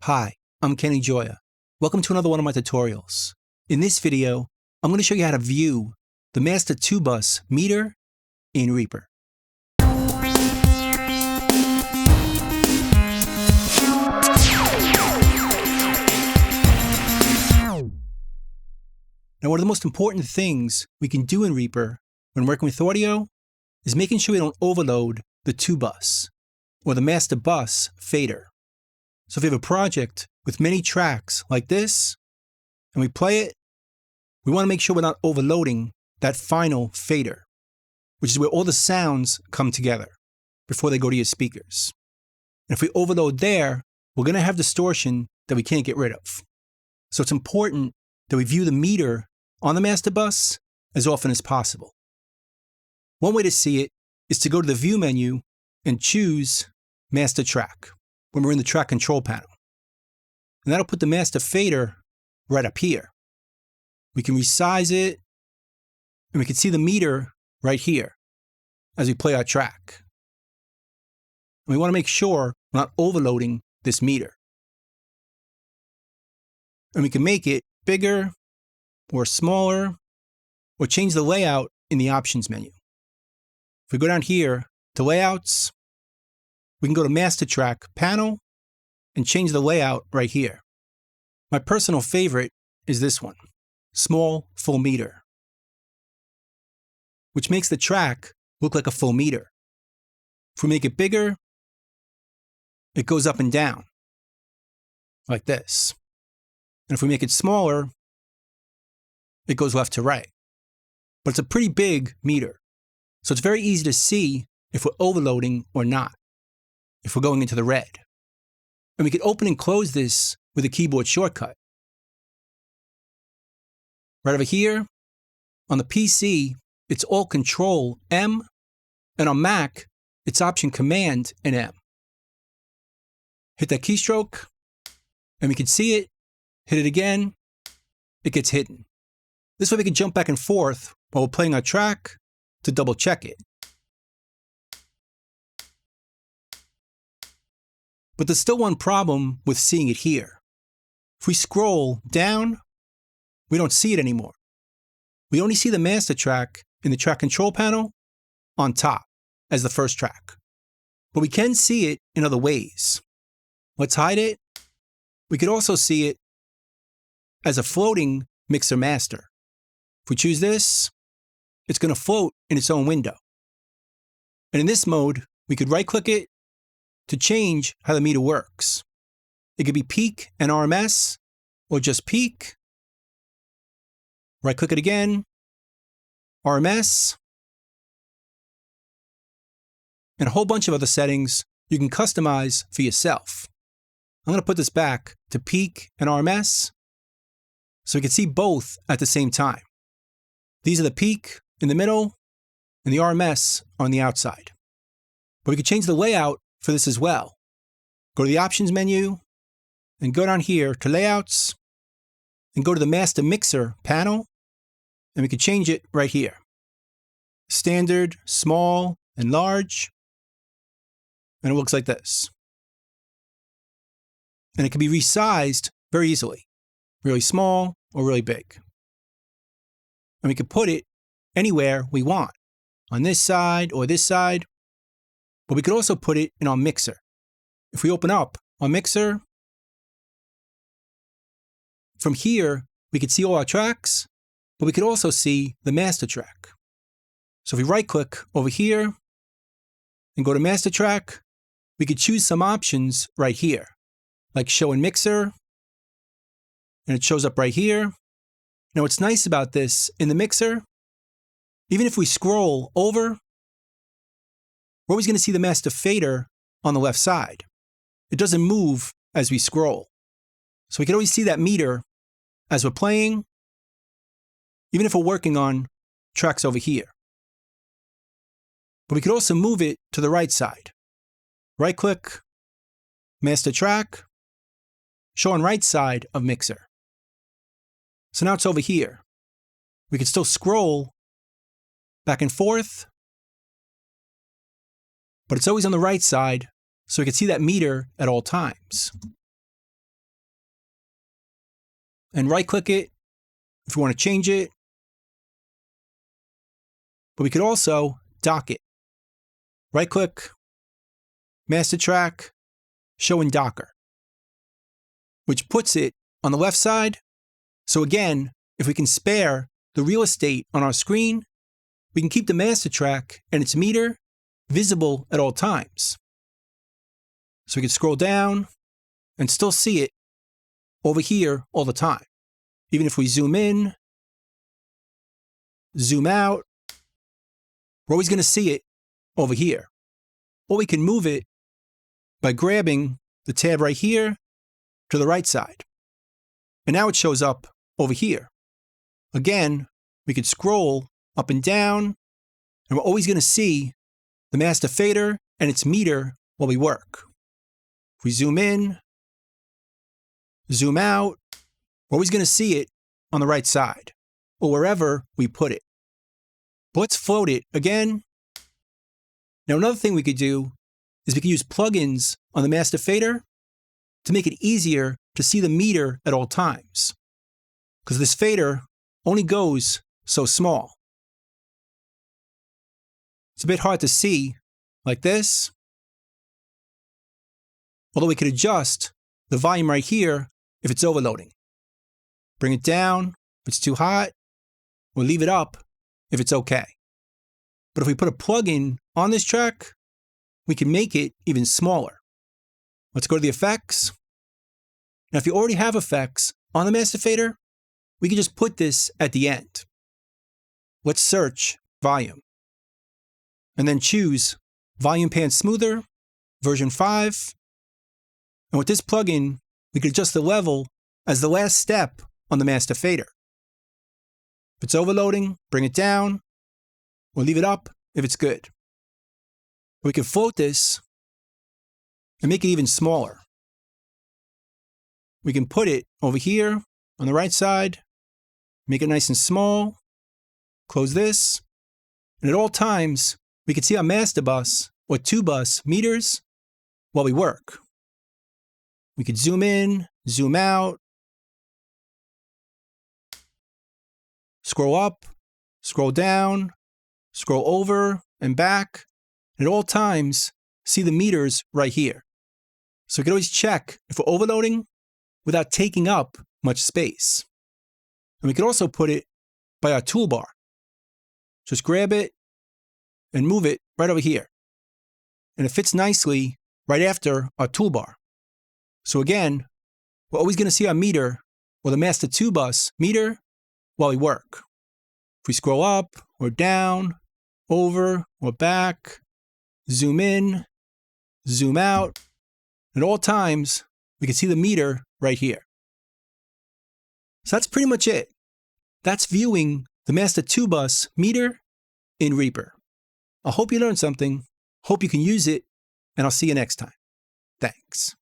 Hi, I'm Kenny Joya. Welcome to another one of my tutorials. In this video, I'm going to show you how to view the master 2-bus meter in Reaper. Now, one of the most important things we can do in Reaper when working with audio is making sure we don't overload the 2-bus or the master bus fader. So if you have a project with many tracks like this, and we play it, we want to make sure we're not overloading that final fader, which is where all the sounds come together before they go to your speakers. And if we overload there, we're going to have distortion that we can't get rid of. So it's important that we view the meter on the master bus as often as possible. One way to see it is to go to the View menu and choose Master Track when we're in the track control panel. And that'll put the master fader right up here. We can resize it, and we can see the meter right here as we play our track. And we want to make sure we're not overloading this meter. And we can make it bigger or smaller, or change the layout in the options menu. If we go down here to layouts, we can go to Master Track panel and change the layout right here. My personal favorite is this one, small full meter, which makes the track look like a full meter. If we make it bigger, it goes up and down like this. And if we make it smaller, it goes left to right. But it's a pretty big meter, so it's very easy to see if we're overloading or not, if we're going into the red. And we can open and close this with a keyboard shortcut. Right over here, on the PC, it's all Control M, and on Mac, it's Option Command and M. Hit that keystroke, and we can see it. Hit it again, it gets hidden. This way we can jump back and forth while we're playing our track to double check it. But there's still one problem with seeing it here. If we scroll down, we don't see it anymore. We only see the master track in the track control panel on top as the first track. But we can see it in other ways. Let's hide it. We could also see it as a floating mixer master. If we choose this, it's going to float in its own window. And in this mode, we could right-click it to change how the meter works. It could be peak and RMS, or just peak. Right-click it again, RMS, and a whole bunch of other settings you can customize for yourself. I'm going to put this back to peak and RMS so we can see both at the same time. These are the peak in the middle, and the RMS on the outside. But we can change the layout for this as well. Go to the Options menu, and go down here to Layouts, and go to the Master Mixer panel, and we can change it right here. Standard, small, and large, and it looks like this. And it can be resized very easily, really small or really big. And we can put it anywhere we want, on this side or this side, but we could also put it in our mixer. If we open up our mixer, from here, we could see all our tracks, but we could also see the master track. So if we right-click over here and go to Master Track, we could choose some options right here, like Show in Mixer, and it shows up right here. Now what's nice about this, in the mixer, even if we scroll over, we're always going to see the master fader on the left side. It doesn't move as we scroll. So we can always see that meter as we're playing, even if we're working on tracks over here. But we could also move it to the right side. Right-click, Master Track, show on right side of Mixer. So now it's over here. We can still scroll back and forth, but it's always on the right side, so we can see that meter at all times. and right-click it if we want to change it. But we could also dock it. Right-click, master track, show in Docker, which puts it on the left side. So again, if we can spare the real estate on our screen, we can keep the master track and its meter visible at all times. So we can scroll down and still see it over here all the time. Even if we zoom in, zoom out, we're always going to see it over here. Or we can move it by grabbing the tab right here to the right side. And now it shows up over here. Again, we could scroll up and down, and we're always going to see the master fader and its meter while we work. If we zoom in, zoom out, we're always going to see it on the right side, or wherever we put it. But let's float it again. Now another thing we could do is we could use plugins on the master fader to make it easier to see the meter at all times, because this fader only goes so small. It's a bit hard to see like this, although we could adjust the volume right here if it's overloading. Bring it down if it's too hot, or leave it up if it's okay. But if we put a plugin on this track, we can make it even smaller. Let's go to the effects. Now, if you already have effects on the master fader, we can just put this at the end. Let's search volume, and then choose Volume Pan Smoother, version 5. And with this plugin, we can adjust the level as the last step on the master fader. If it's overloading, bring it down, or leave it up if it's good. We can float this and make it even smaller. We can put it over here on the right side, make it nice and small, close this, and at all times, we can see our master bus or 2-bus meters while we work. We could zoom in, zoom out, scroll up, scroll down, scroll over and back, and at all times, see the meters right here. So we can always check if we're overloading without taking up much space. And we could also put it by our toolbar. Just grab it and move it right over here. And it fits nicely right after our toolbar. So again, we're always going to see our meter or the master 2-bus meter while we work. If we scroll up or down, over or back, zoom in, zoom out, at all times, we can see the meter right here. So that's pretty much it. That's viewing the master 2-bus meter in Reaper. I hope you learned something, hope you can use it, and I'll see you next time. Thanks.